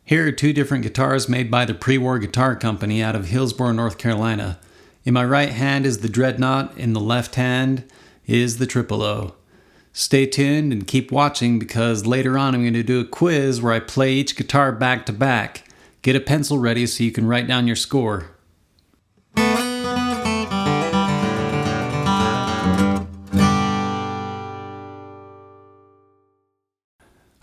Here are two different guitars made by the Pre War Guitar Company out of Hillsboro, North Carolina. In my right hand is the Dreadnought, in the left hand is the Triple O. Stay tuned and keep watching because later on I'm going to do a quiz where I play each guitar back to back. Get a pencil ready so you can write down your score.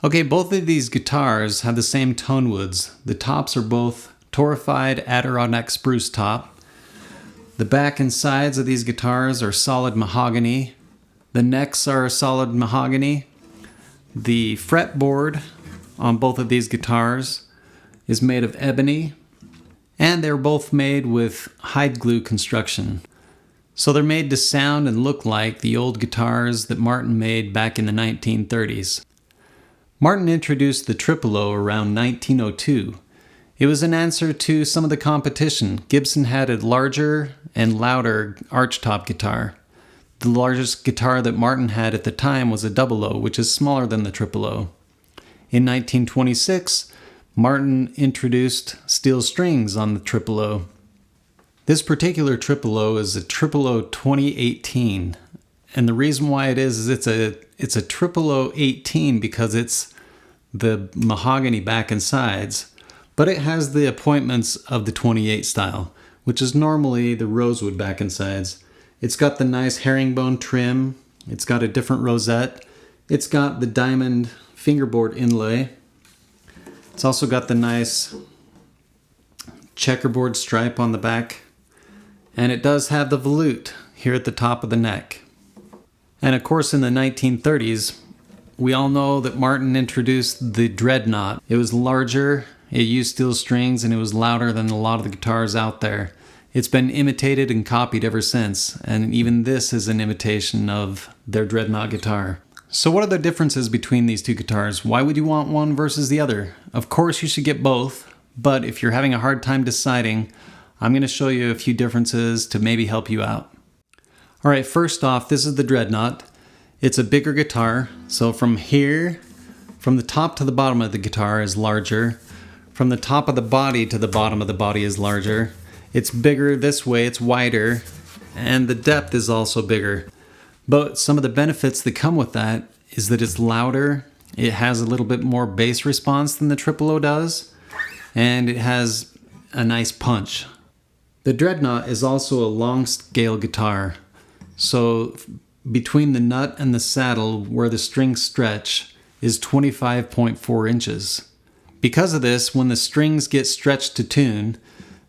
Okay, both of these guitars have the same tone woods. The tops are both torrefied Adirondack spruce top. The back and sides of these guitars are solid mahogany. The necks are solid mahogany. The fretboard on both of these guitars is made of ebony, and they're both made with hide glue construction. So they're made to sound and look like the old guitars that Martin made back in the 1930s. Martin introduced the Triple O around 1902. It was an answer to some of the competition. Gibson had a larger and louder archtop guitar. The largest guitar that Martin had at the time was a Double O, which is smaller than the Triple O. In 1926, Martin introduced steel strings on the Triple O. This particular Triple O is a Triple O 2018. And the reason why it is it's a Triple O 18 because it's the mahogany back and sides, but it has the appointments of the 28 style, which is normally the rosewood back and sides. It's got the nice herringbone trim. It's got a different rosette. It's got the diamond fingerboard inlay. It's also got the nice checkerboard stripe on the back. And it does have the volute here at the top of the neck. And of course, in the 1930s, we all know that Martin introduced the Dreadnought. It was larger, it used steel strings, and it was louder than a lot of the guitars out there. It's been imitated and copied ever since, and even this is an imitation of their Dreadnought guitar. So what are the differences between these two guitars? Why would you want one versus the other? Of course you should get both, but if you're having a hard time deciding, I'm going to show you a few differences to maybe help you out. Alright, first off, this is the Dreadnought. It's a bigger guitar, so from here, from the top to the bottom of the guitar is larger. From the top of the body to the bottom of the body is larger. It's bigger this way, it's wider, and the depth is also bigger. But some of the benefits that come with that is that it's louder, it has a little bit more bass response than the Triple O does, and it has a nice punch. The Dreadnought is also a long scale guitar. So between the nut and the saddle where the strings stretch is 25.4 inches. Because of this, when the strings get stretched to tune,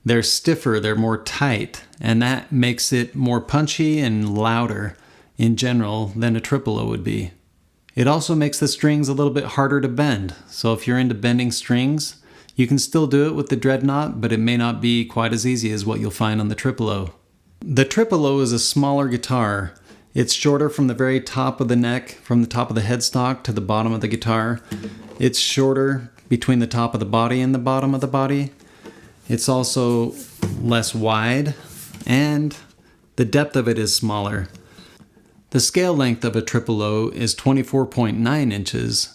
they're stiffer, they're more tight, and that makes it more punchy and louder in general than a Triple O would be. It also makes the strings a little bit harder to bend. So if you're into bending strings, you can still do it with the Dreadnought, but it may not be quite as easy as what you'll find on the Triple O. The Triple O is a smaller guitar. It's shorter from the very top of the neck, from the top of the headstock to the bottom of the guitar. It's shorter between the top of the body and the bottom of the body. It's also less wide, and the depth of it is smaller. The scale length of a Triple O is 24.9 inches.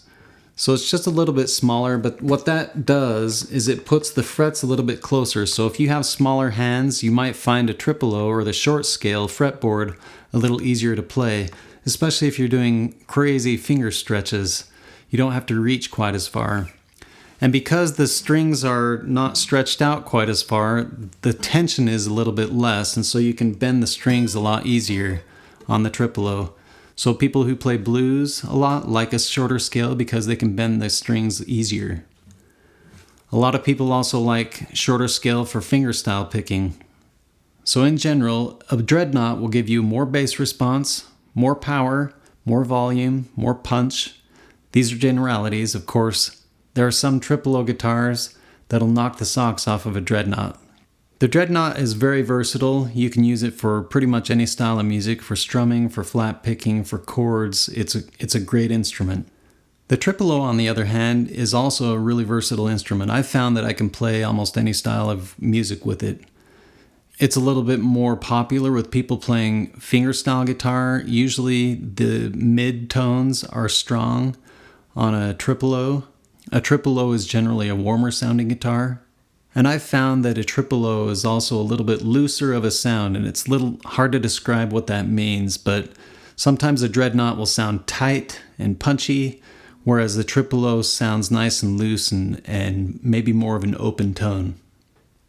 So it's just a little bit smaller, but what that does is it puts the frets a little bit closer. So if you have smaller hands, you might find a Triple O or the short scale fretboard a little easier to play, especially if you're doing crazy finger stretches. You don't have to reach quite as far. And because the strings are not stretched out quite as far, the tension is a little bit less, and so you can bend the strings a lot easier on the Triple O. So people who play blues a lot like a shorter scale because they can bend the strings easier. A lot of people also like shorter scale for fingerstyle picking. So in general, a Dreadnought will give you more bass response, more power, more volume, more punch. These are generalities, of course. There are some Triple O guitars that'll knock the socks off of a Dreadnought. The Dreadnought is very versatile. You can use it for pretty much any style of music, for strumming, for flat picking, for chords. It's a great instrument. The Triple O, on the other hand, is also a really versatile instrument. I've found that I can play almost any style of music with it. It's a little bit more popular with people playing fingerstyle guitar. Usually the mid tones are strong on a Triple O. A triple O is generally a warmer sounding guitar. And I've found that a triple O is also a little bit looser of a sound, and it's a little hard to describe what that means, but sometimes a Dreadnought will sound tight and punchy, whereas the triple O sounds nice and loose and maybe more of an open tone.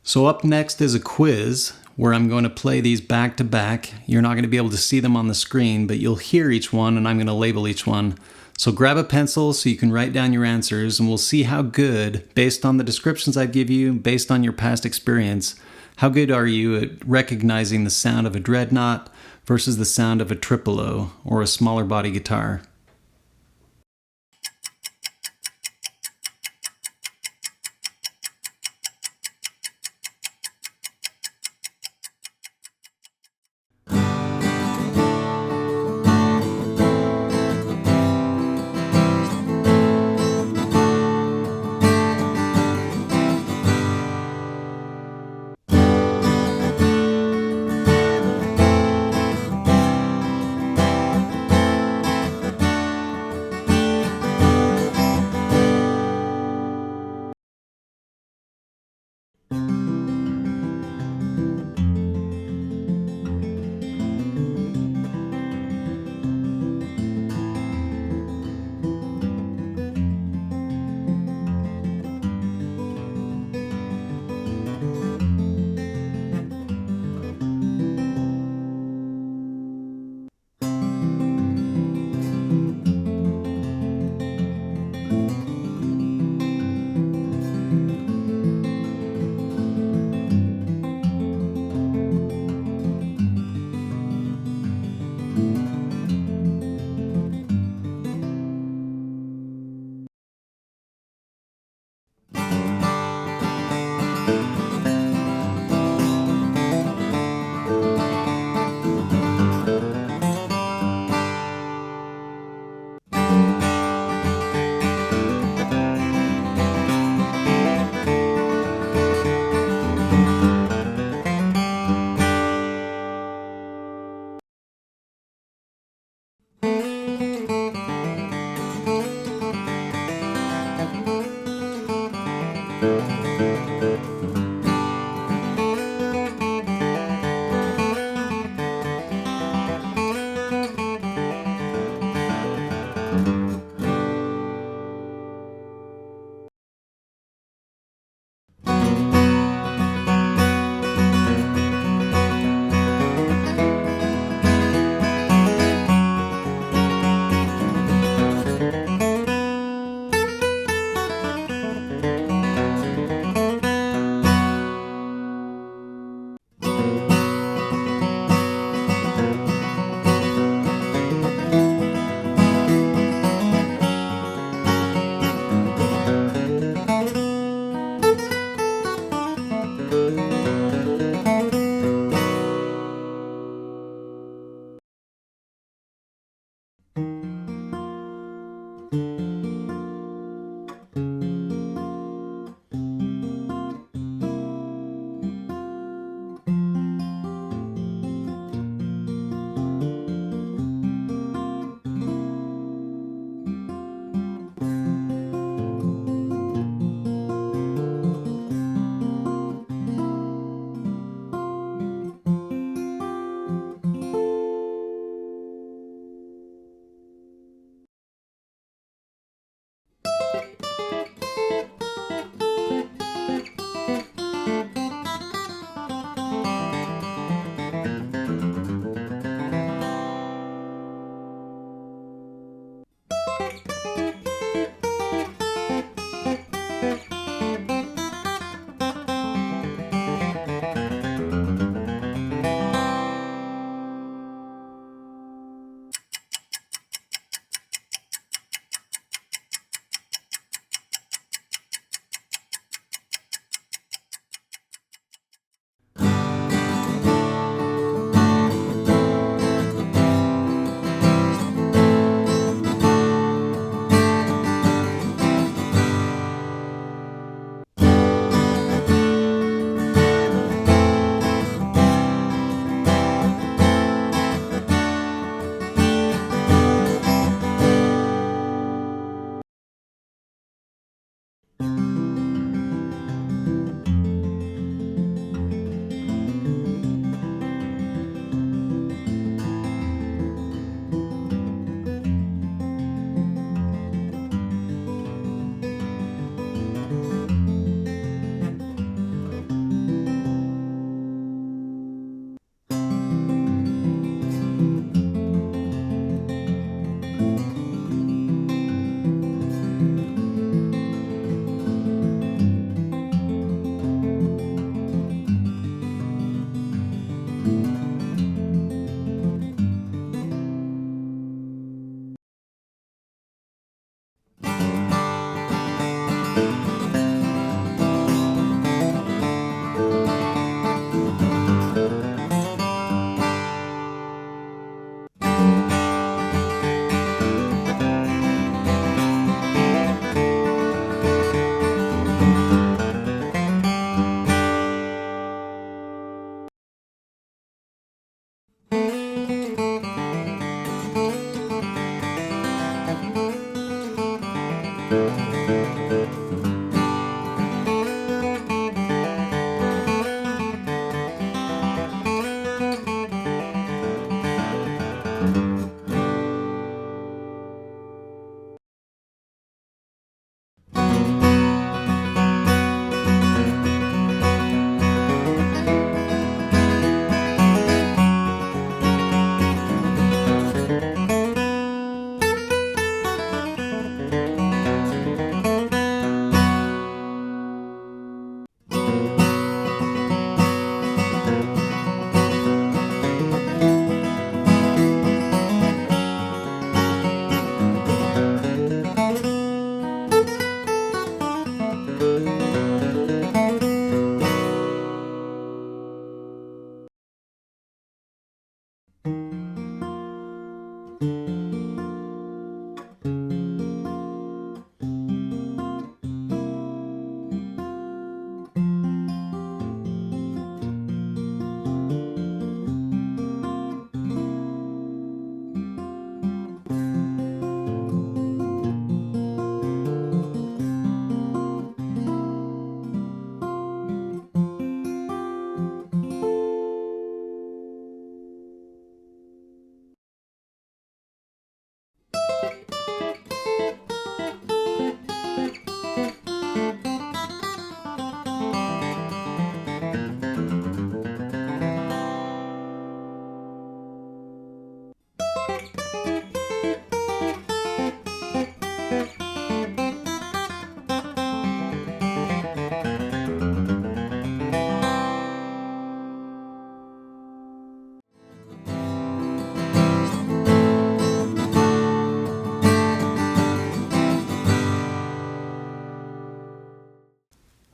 So up next is a quiz where I'm going to play these back to back. You're not going to be able to see them on the screen, but you'll hear each one and I'm going to label each one. So grab a pencil so you can write down your answers, and we'll see how good, based on the descriptions I give you, based on your past experience, how good are you at recognizing the sound of a Dreadnought versus the sound of a triple O or a smaller body guitar.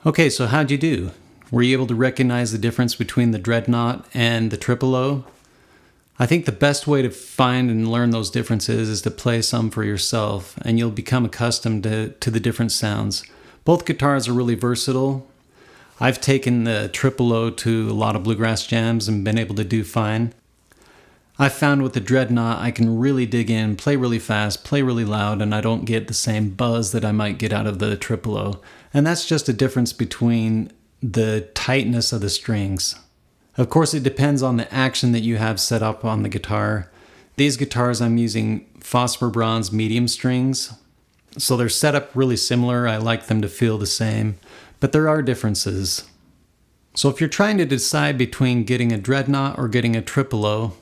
Okay, so how'd you do? Were you able to recognize the difference between the Dreadnought and the Triple O? I think the best way to find and learn those differences is to play some for yourself, and you'll become accustomed to the different sounds. Both guitars are really versatile. I've taken the Triple O to a lot of bluegrass jams and been able to do fine. I've found with the Dreadnought I can really dig in, play really fast, play really loud, and I don't get the same buzz that I might get out of the Triple O. And that's just a difference between the tightness of the strings. Of course, it depends on the action that you have set up on the guitar. These guitars I'm using phosphor bronze medium strings, so they're set up really similar. I like them to feel the same, but there are differences. So if you're trying to decide between getting a Dreadnought or getting a Triple O,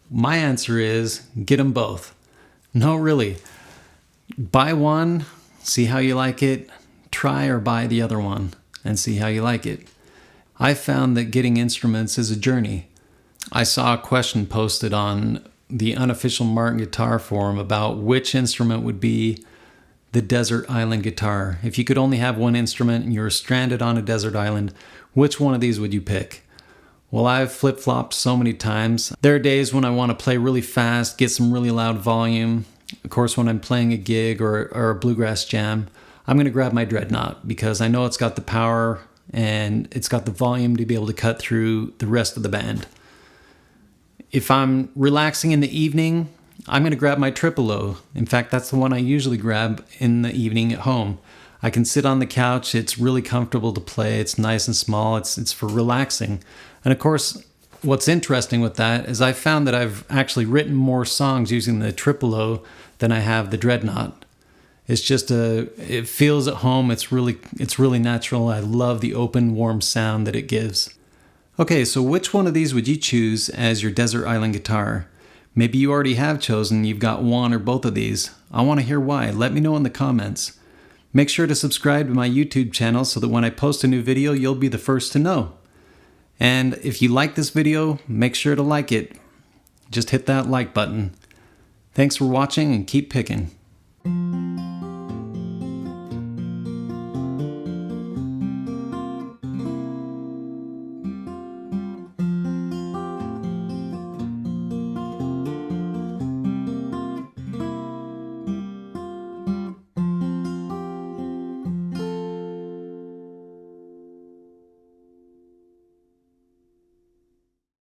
my answer is get them both. No, really. Buy one, see how you like it, try or buy the other one, and see how you like it. I found that getting instruments is a journey. I saw a question posted on the unofficial Martin Guitar forum about which instrument would be the desert island guitar. If you could only have one instrument and you were stranded on a desert island, which one of these would you pick? Well, I've flip-flopped so many times. There are days when I want to play really fast, get some really loud volume. Of course, when I'm playing a gig or a bluegrass jam, I'm going to grab my Dreadnought because I know it's got the power and it's got the volume to be able to cut through the rest of the band. If I'm relaxing in the evening, I'm going to grab my Triple O. In fact, that's the one I usually grab in the evening at home. I can sit on the couch. It's really comfortable to play. It's nice and small. It's for relaxing. And of course, what's interesting with that is I found that I've actually written more songs using the Triple O than I have the Dreadnought. It's just it feels at home. It's really natural. I love the open, warm sound that it gives. Okay, so which one of these would you choose as your desert island guitar? Maybe you already have chosen, you've got one or both of these. I want to hear why. Let me know in the comments. Make sure to subscribe to my YouTube channel so that when I post a new video, you'll be the first to know. And if you like this video, make sure to like it. Just hit that like button. Thanks for watching and keep picking.